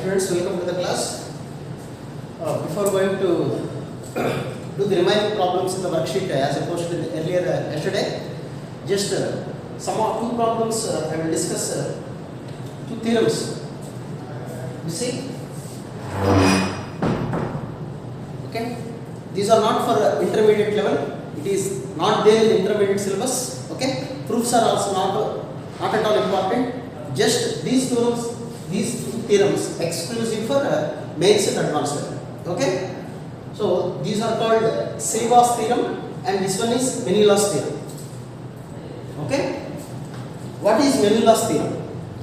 students, welcome to the class. Before going to do the remaining problems in the worksheet as I posted earlier yesterday, just two problems I will discuss, two theorems. You see, okay, these are not for intermediate level. It is not there in the intermediate syllabus. Okay, proofs are also not at all important. Just these two theorems exclusive for mains and advanced level. Okay, so these are called Seiwa's theorem and this one is Menela's theorem. Okay, what is Menela's theorem?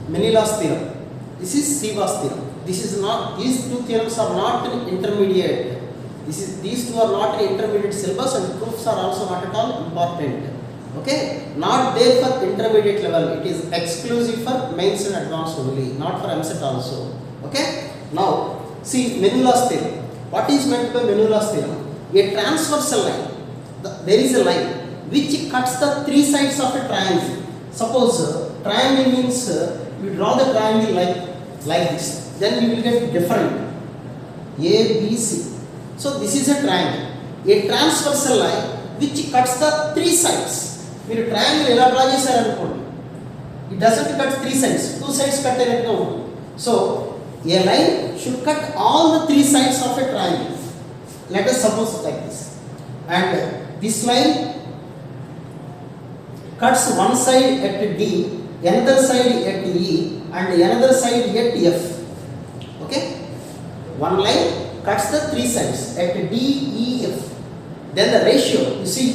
Menela's theorem, this is Seiwa's theorem. This is not, these two theorems are not in intermediate. These two are not in intermediate syllabus and proofs are also not at all important. Okay, not there for intermediate level. It is exclusive for mains and advanced only, not for MSET also. Okay, now see Menela's theorem. What is meant by Menela's theorem? A transversal line. There is a line which cuts the three sides of a triangle. Suppose triangle means you draw the triangle like this. Then you will get different A, B, C. So this is a triangle. A transversal line which cuts the three sides. మీరు triangle ఎలా draw చేశారనుకోండి, it doesn't cut three sides, two sides cut అయినట్టుగా ఉంటుంది. So A line should cut all the three sides of a triangle. Let us suppose like this, and this line cuts one side at D, another side at E, and another side at F. Okay, one line cuts the three sides at D, E, F. Then the ratio, you see,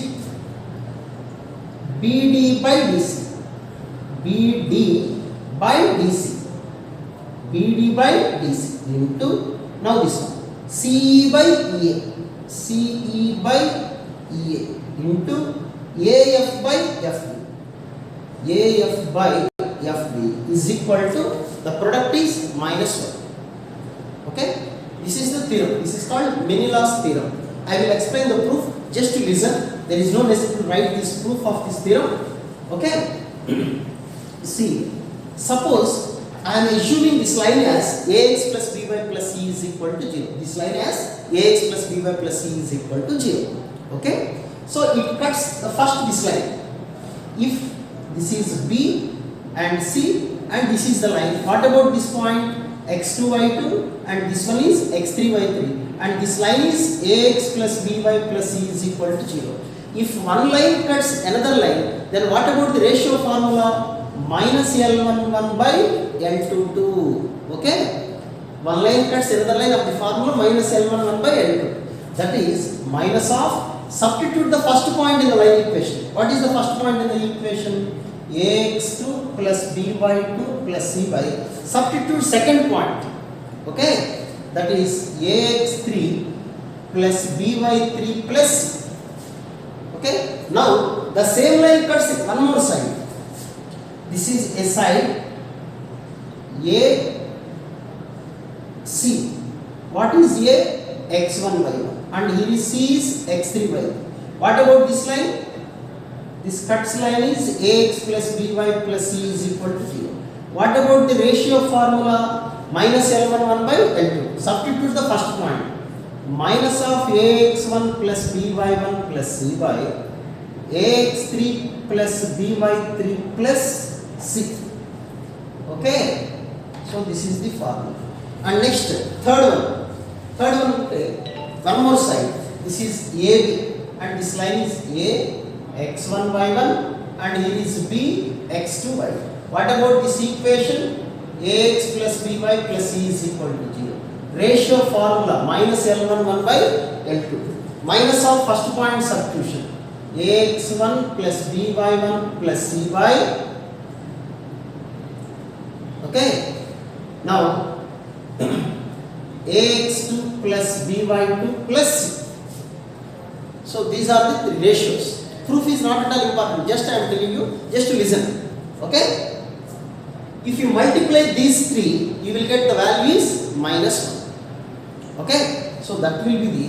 BD by DC, BD by DC, BD by DC into, now this one, CE by EA, CE by EA into AF by FB, AF by FB is equal to, the product is -1. Okay, this is the theorem. This is called Menela's theorem. I will explain the proof, just to listen. There is no necessity to write this proof of this theorem. Okay, see, suppose I am assuming this line as ax plus by plus c is equal to 0. This line as ax plus by plus c is equal to 0. Okay, so it cuts the first this line. If this is b and c and this is the line, what about this point x2 y2 and this one is x3 y3 and this line is ax plus by plus c is equal to 0. If one line cuts another line, then what about the ratio formula? Minus L11 by L22. Okay, one line cuts another line of the formula minus L11 by L2. That is minus of, substitute the first point in the line equation. What is the first point in the equation? Ax2 plus by2 plus c by, substitute second point. Okay, that is ax3 plus by3 plus c. Okay, now the same line cuts one more side. This is a side A C. What is A? x1 y1 and here is C is x3 y1. What about this line? This cuts line is ax plus by plus c is equal to 0. What about the ratio formula? Minus L11 by L2. Substitute the first point. Minus of ax1 plus by1 plus c by ax3 plus by3 plus c. Okay, so this is the formula. And next, third one, one more side. This is AB and this line is A x1 y1 and here is B x2 y2. What about this equation? Ax plus by plus c is equal to 0. Ratio formula minus L11 by L2. Minus of first point substitution. ax1 plus by1 plus c by, okay, now ax2 plus by2 plus c. So these are the ratios. Proof is not at all important, just I am telling you, just to listen. Okay, if you multiply these three, you will get the value is -1. Okay, so that will be the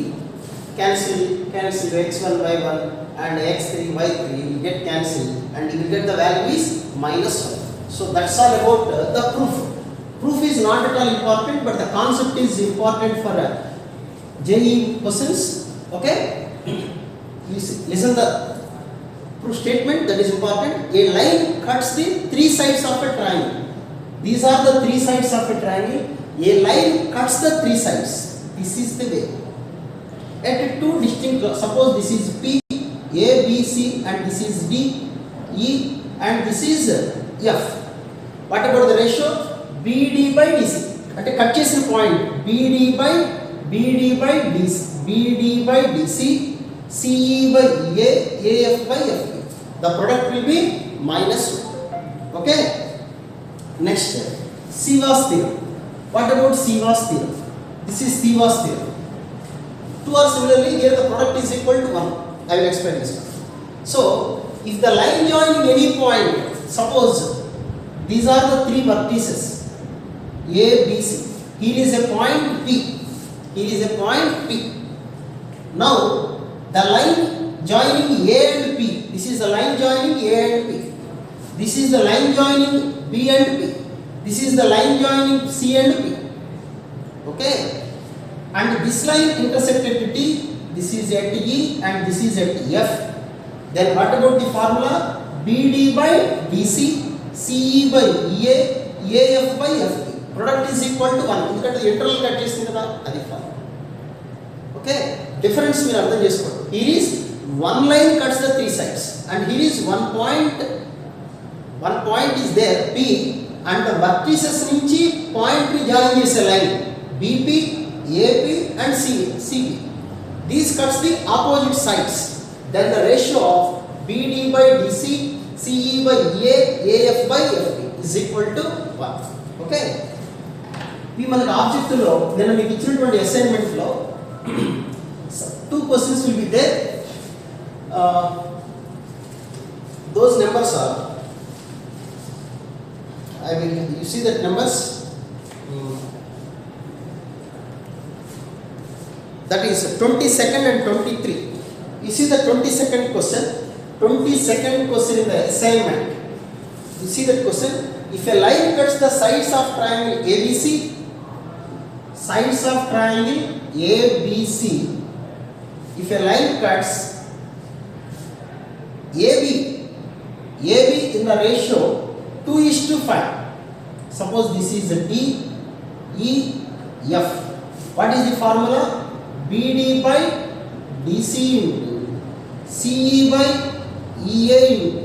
cancel x1 y1 and x3 y3 will get cancelled and you will get the value is -1. So that's all about the proof. Proof is not at all important, but the concept is important for JEE questions. Okay, listen the proof statement, that is important. A line cuts the three sides of a triangle. These are the three sides of a triangle. A line cuts the three sides. This is the way. At two distinct, suppose this is P, A, B, C, and this is D, E, and this is F. What about the ratio? BD by DC. At a cut చేసిన point, BD by DC, BD by DC, CE by EA, AF by FP. The product will be -2. Okay. Next, Siva's theorem. What about Siva's theorem? This is Siva's theorem. 2 are similarly here the product is equal to 1. I will explain this one. So, if the line joining any point, suppose these are the three vertices A, B, C. Here is a point P. Here is a point P. Now, the line joining A and P. This is the line joining A and P. This is the line joining B and P. This is the line joining C and P. Okay. And this line intersected at T. This is at E and this is at F. Then what about the formula? BD by DC, CE by EA, AF by FP. Product is equal to 1. ఎందుకంటే interval cut చేస్తుంది కదా, అది formula. Okay, difference మీరు అర్థం చేసుకోండి. Here is one line cuts the three sides and here is one point is there P, and the vertices నుంచి point ని join చేసే line BP, AP and CB. These cuts the opposite sides. Then the ratio of BD by DC, CE by EA, AF by FP is equal to 1. Okay. We మనకి object లో నేను మీకు ఇచ్చినటువంటి assignment లో 2 questions will be there. Those numbers are, you see that numbers, that is 22nd and 23. You see the 22nd question in the assignment. You see that question? If a line cuts the sides of triangle ABC, if a line cuts AB in the ratio 2:5. Suppose this is a D, E, F. What is the formula? BD by DC into CE by EA into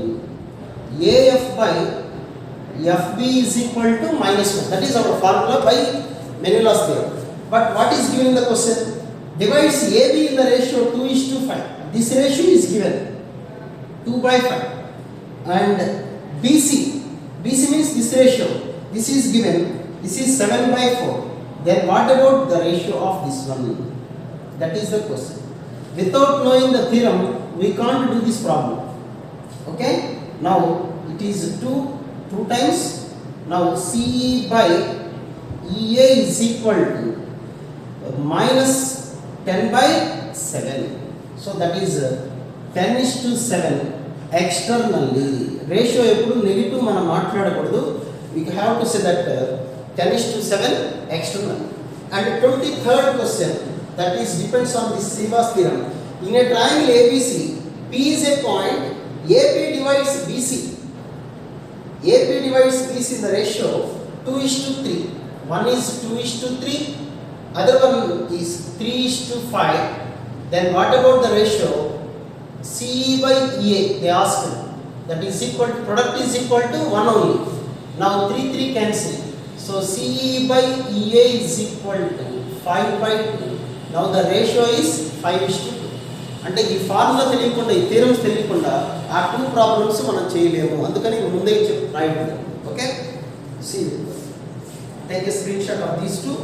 AF by FB is equal to -1. That is our formula by Menela's theorem. But what is given in the question? Divides AB in the ratio 2:5. This ratio is given 2/5. And BC means this ratio. This is given. This is 7/4. Then what about the ratio of this one? That is the question. Without knowing the theorem, we can't do this problem. Okay? Now it is 2 times. Now CE by EA is equal to -10/7. So that is 10:7 externally. Ratio ఎప్పుడు negative మనం మాట్లాడకూడదు. We have to say that 10:7 externally. And 23rd question, that is depends on this Siva's theorem. In a triangle ABC, P is a point, AP divides BC. AP divides BC in the ratio 2:3. One is 2:3, other one is 3:5. Then what about the ratio? CE by EA, they asked. That is equal to, product is equal to 1 only. Now 3 cancel. So CE by EA is equal to 5/2. Now the ratio is 5:2. అంటే ఈ formula తెలియకుండా, ఈ theorems తెలియకుండా ఆ 2 problems మనం చేయలేము. అందుకని ముందే రాయండి. Okay, see take a screenshot of these 2.